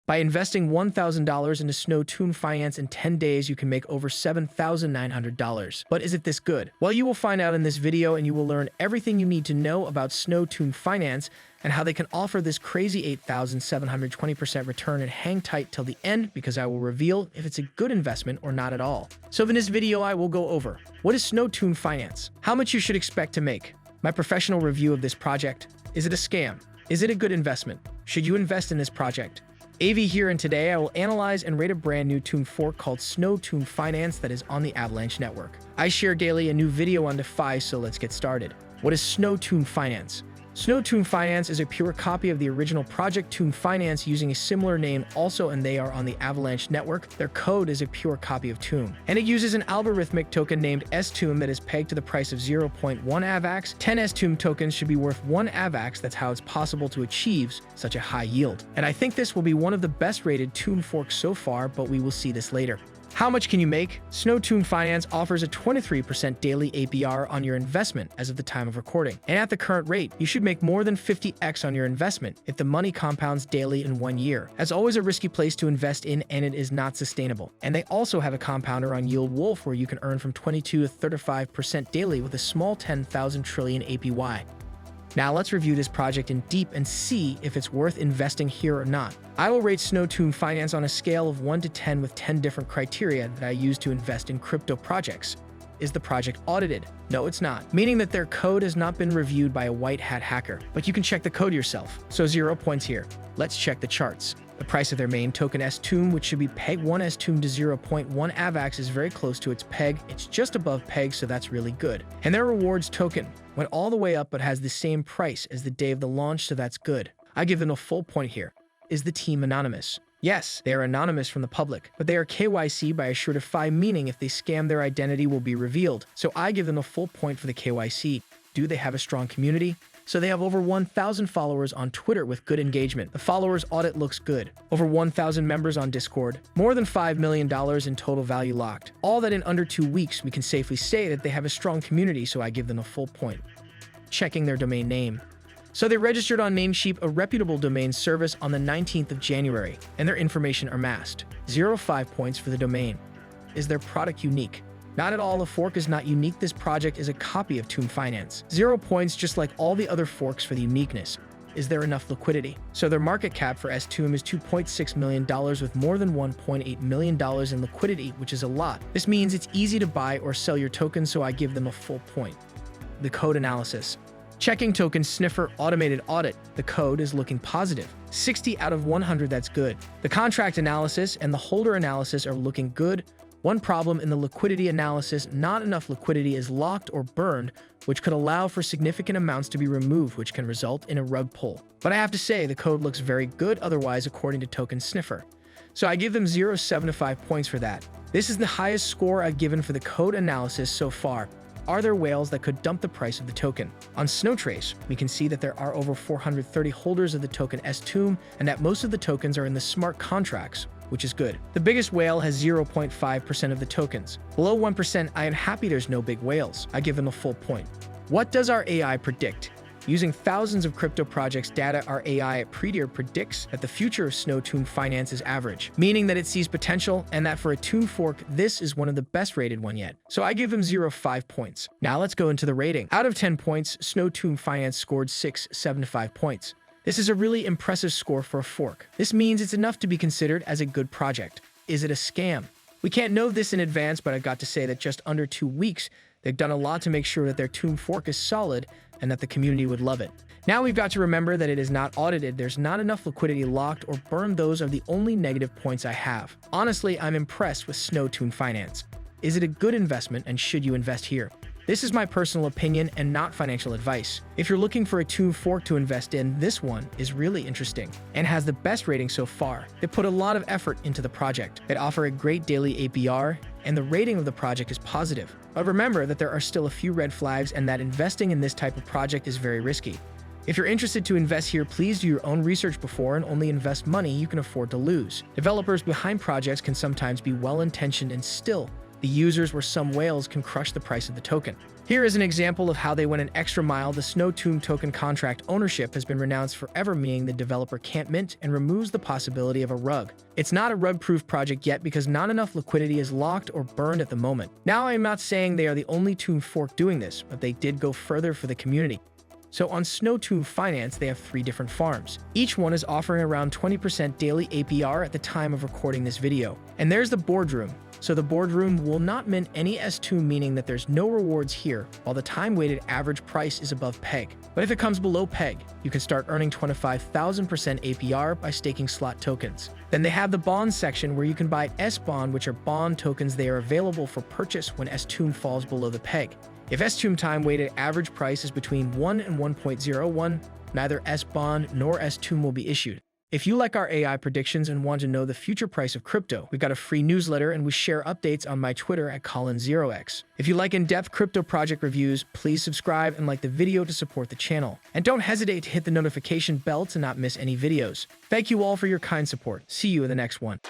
By investing $1,000 into SnowTomb Finance in 10 days, you can make over $7,900. But is it this good? Well, you will find out in this video, and you will learn everything you need to know about SnowTomb Finance and how they can offer this crazy 8,720% return, and hang tight till the end because I will reveal if it's a good investment or not at all. So in this video, I will go over what is SnowTomb Finance, how much you should expect to make, my professional review of this project, is it a scam, is it a good investment, should you invest in this project? AV here, and today I will analyze and rate a brand new Tomb fork called SnowTomb Finance that is on the Avalanche network. I share daily a new video on DeFi, so let's get started. What is SnowTomb Finance? SnowTomb Finance is a pure copy of the original project Tomb Finance using a similar name also, and they are on the Avalanche network. Their code is a pure copy of Tomb, and it uses an algorithmic token named STOMB that is pegged to the price of 0.1 AVAX. 10 STOMB tokens should be worth 1 AVAX. That's how it's possible to achieve such a high yield. And I think this will be one of the best rated Tomb forks so far, but we will see this later. How much can you make? SnowTomb Finance offers a 23% daily APR on your investment as of the time of recording. And at the current rate, you should make more than 50x on your investment if the money compounds daily in 1 year. As always, a risky place to invest in, and it is not sustainable. And they also have a compounder on Yield Wolf where you can earn from 22 to 35% daily with a small 10,000 trillion APY. Now let's review this project in deep and see if it's worth investing here or not. I will rate SnowTomb Finance on a scale of 1 to 10 with 10 different criteria that I use to invest in crypto projects. Is the project audited? No, it's not, meaning that their code has not been reviewed by a white hat hacker, but you can check the code yourself, so 0 points here. Let's check the charts. The price of their main token STOMB, which should be peg 1 STOMB to 0.1 AVAX, is very close to its peg. It's just above peg, so that's really good. And their rewards token went all the way up but has the same price as the day of the launch, so that's good. I give them a full point here. Is the team anonymous? Yes, they are anonymous from the public, but they are KYC by Assuredify, meaning if they scam, their identity will be revealed. So I give them a full point for the KYC. Do they have a strong community? So they have over 1,000 followers on Twitter with good engagement. The followers audit looks good. Over 1,000 members on Discord. More than $5 million in total value locked. All that in under 2 weeks. We can safely say that they have a strong community, so I give them a full point. Checking their domain name. So they registered on Namecheap, a reputable domain service, on the 19th of January, and their information are masked. 0.5 points for the domain. Is their product unique? Not at all. The fork is not unique. This project is a copy of Tomb Finance. 0 points, just like all the other forks, for the uniqueness. Is there enough liquidity? So their market cap for STOMB is $2.6 million with more than $1.8 million in liquidity, which is a lot. This means it's easy to buy or sell your tokens, so I give them a full point. The code analysis. Checking token sniffer automated audit. The code is looking positive. 60 out of 100, that's good. The contract analysis and the holder analysis are looking good. One problem in the liquidity analysis: not enough liquidity is locked or burned, which could allow for significant amounts to be removed, which can result in a rug pull. But I have to say, the code looks very good otherwise, according to Token Sniffer. So I give them 0.75 points for that. This is the highest score I've given for the code analysis so far. Are there whales that could dump the price of the token? On Snowtrace, we can see that there are over 430 holders of the token STOMB, and that most of the tokens are in the smart contracts, which is good. The biggest whale has 0.5% of the tokens. Below 1%, I am happy there's no big whales. I give them a full point. What does our AI predict? Using thousands of crypto projects' data, our AI at Predier predicts that the future of SnowTomb Finance is average, meaning that it sees potential, and that for a Tomb fork, this is one of the best rated one yet. So I give them 0.5 points. Now let's go into the rating. Out of 10 points, SnowTomb Finance scored 6.75 points. This is a really impressive score for a fork. This means it's enough to be considered as a good project. Is it a scam? We can't know this in advance, but I've got to say that just under 2 weeks, they've done a lot to make sure that their Tomb fork is solid and that the community would love it. Now we've got to remember that it is not audited. There's not enough liquidity locked or burned. Those are the only negative points I have. Honestly, I'm impressed with SnowTomb Finance. Is it a good investment, and should you invest here? This is my personal opinion and not financial advice. If you're looking for a Tomb fork to invest in, this one is really interesting and has the best rating so far. They put a lot of effort into the project. They offer a great daily APR, and the rating of the project is positive. But remember that there are still a few red flags, and that investing in this type of project is very risky. If you're interested to invest here, please do your own research before and only invest money you can afford to lose. Developers behind projects can sometimes be well-intentioned and still The users where some whales can crush the price of the token. Here is an example of how they went an extra mile. The SnowTomb token contract ownership has been renounced forever, meaning the developer can't mint, and removes the possibility of a rug. It's not a rug-proof project yet because not enough liquidity is locked or burned at the moment. Now, I am not saying they are the only Tomb fork doing this, but they did go further for the community. So on SnowTomb Finance, they have 3 different farms. Each one is offering around 20% daily APR at the time of recording this video. And there's the boardroom. So the boardroom will not mint any STOMB, meaning that there's no rewards here, while the time-weighted average price is above peg. But if it comes below peg, you can start earning 25,000% APR by staking slot tokens. Then they have the bond section where you can buy S-bond, which are bond tokens. They are available for purchase when STOMB falls below the peg. If STOMB time-weighted average price is between 1 and 1.01, neither S-bond nor STOMB will be issued. If you like our AI predictions and want to know the future price of crypto, we've got a free newsletter and we share updates on my Twitter at Colin0x. If you like in-depth crypto project reviews, please subscribe and like the video to support the channel. And don't hesitate to hit the notification bell to not miss any videos. Thank you all for your kind support. See you in the next one.